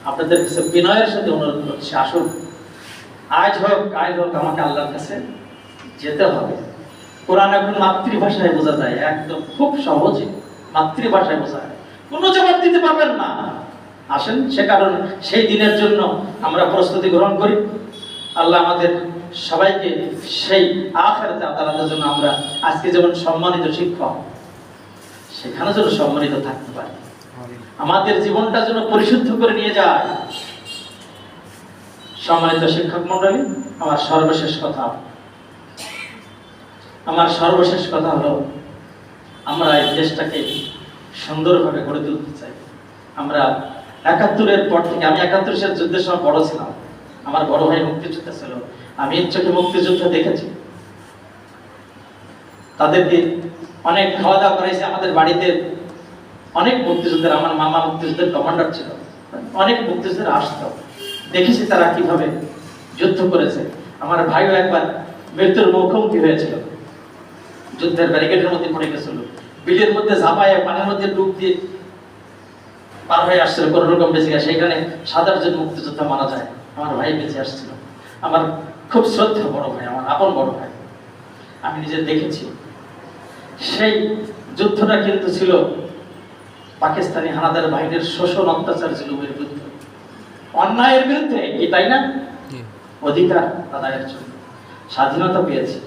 আপনাদের কাছে বিনয়ের সাথে অনুরোধ করছি, আসুন আজ হোক আমাকে আল্লাহর কাছে যেতে হবে। কোরআন এখন মাতৃভাষায় বোঝা যায়, একদম খুব সহজে মাতৃভাষায় বোঝা যায়, কোনো জবাব দিতে পারবেন না। আসেন, সে কারণে সেই দিনের জন্য আমরা প্রস্তুতি গ্রহণ করি। আল্লাহ আমাদের সবাইকে সেই আখিরাতে আদালতের জন্য আমরা আজকে যেমন সম্মানিত শিক্ষক, সেখানে যেন সম্মানিত থাকতে পারি, আমাদের জীবনটা যেন পরিশুদ্ধ করে নিয়ে যায়। সম্মানিত শিক্ষক মন্ডলী, আমার সর্বশেষ কথা হলো, আমরা এই দেশটাকে সুন্দরভাবে গড়ে তুলতে চাই। আমরা ৭১-এর পর থেকে, আমি ৭১ সালের যুদ্ধের সময় বড় ছিলাম, আমার বড় ভাই মুক্তিযোদ্ধা ছিল, আমি এর চোখে মুক্তিযুদ্ধ দেখেছি। তাদেরকে অনেক খাওয়া দাওয়া করাইছে আমাদের বাড়িতে। অনেক মুক্তিযুদ্ধের, আমার মামা মুক্তিযুদ্ধের কমান্ডার ছিল, অনেক মুক্তিযুদ্ধের আসতো, দেখেছি তারা কিভাবে যুদ্ধ করেছে। আমার ভাইও একবার মৃত্যুর মুখোমুখি হয়েছিল, যুদ্ধের ব্যারিকেডের মধ্যে পড়ে গেছিল, বিলের মধ্যে ঝাঁপায় পানির মধ্যে ডুব দিয়ে পার হয়ে আসছিল, কোন রকম বেঁচে গেছে। সেখানে ৭ জন মুক্তিযোদ্ধা মারা যায়, আমার ভাই বেঁচে আসছিল। আমার খুব শ্রদ্ধা বড় ভাই, আমার আপন বড় ভাই, আমি নিজে দেখেছি। সেই যুদ্ধটা কিন্তু ছিল পাকিস্তানি হানাদার বাহিনীর শোষণ, অত্যাচার, জুলুমের বিরুদ্ধে, অন্যায়ের বিরুদ্ধে, তাই না? অধিকার আদায়ের জন্য স্বাধীনতা পেয়েছি,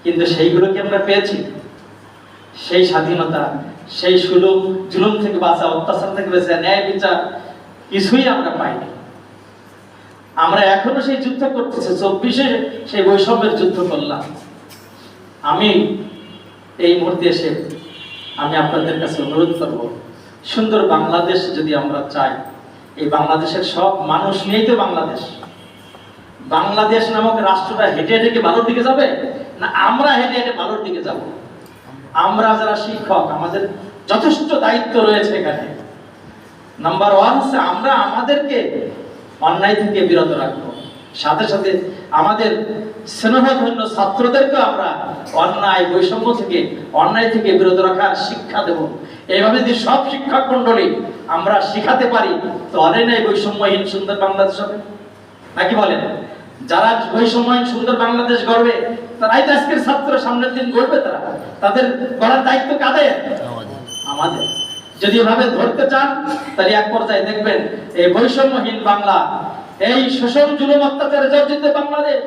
কিন্তু সেইগুলো কি আমরা পেয়েছি? সেই স্বাধীনতা, সেই জুলুম থেকে বাঁচা, অত্যাচার থেকে বাঁচা, ন্যায় বিচার কিছুই আমরা পাইনি। আমরা এখনো সেই যুদ্ধ করতেছি, ২৪-এ সেই বৈষম্যের যুদ্ধ করলাম। আমি এই মুহূর্তে এসে আমি আপনাদের কাছে অনুরোধ করব, সুন্দর বাংলাদেশ যদি আমরা চাই, এই বাংলাদেশের সব মানুষ নিয়েই তো বাংলাদেশ নামক রাষ্ট্রটা হেঁটে হেঁটে কি ভালোর দিকে যাবে, না আমরা হেঁটে হেঁটে ভালোর দিকে যাব? আমরা যারা শিক্ষক, আমাদের যথেষ্ট দায়িত্ব রয়েছে এখানে। নাম্বার 1 হচ্ছে আমরা আমাদেরকে অন্যায় থেকে বিরত রাখবো, সাথে সাথে আমাদের স্নেহধন্য ছাত্রদেরকে আমরা অন্যায়, বৈষম্য থেকে, অন্যায় থেকে বিরত রাখার শিক্ষা দেব। এইভাবে যদি সব শিক্ষক মন্ডলী আমরা শিখাতে পারি, তো অনেক বৈষম্যহীন সুন্দর বাংলাদেশ হবে, নাকি বলেন? যারা বৈষম্যহীন সুন্দর বাংলাদেশ গড়বে, তারাই তো আজকের ছাত্র, সামনের দিন গড়বে। তাদের গড়ার দায়িত্ব কাদের? আমাদের। যদি এভাবে ধরতে চান, তাহলে এক পর্যায়ে দেখবেন এই বৈষম্যহীন বাংলা, এই শোষণ, জুলুম, অত্যাচারে জর্জরিত বাংলাদেশ,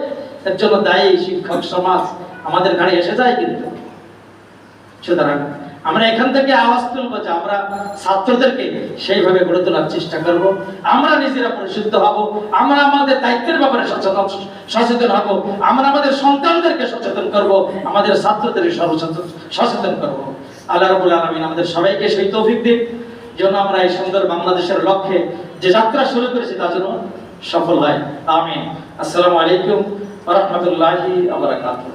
এর জন্য দায়ী শিক্ষক সমাজ আমাদের ঘাড়ে এসে যায়। কিন্তু সুতরাং আমরা এখান থেকে আওয়াজ তুলবো যে আমরা ছাত্রদেরকে সেইভাবে গড়ে তোলার চেষ্টা করব। আমরা নিজেরা পরিশুদ্ধ হব, আমরা আমাদের দায়িত্বের ব্যাপারে সচেতন হব, আমরা আমাদের সন্তানদেরকে সচেতন করব, আমাদের ছাত্রদেরকে সচেতন করব। আল্লাহ রাব্বুল আলামিন আমাদের সবাইকে সেই তৌফিক দিন, যেন আমরা এই সুন্দর বাংলাদেশের লক্ষ্যে যে যাত্রা শুরু করেছি তা যেন সফল হয়। আমিন। আসসালামু আলাইকুম ওয়া রাহমাতুল্লাহি ওয়া বারাকাতুহু।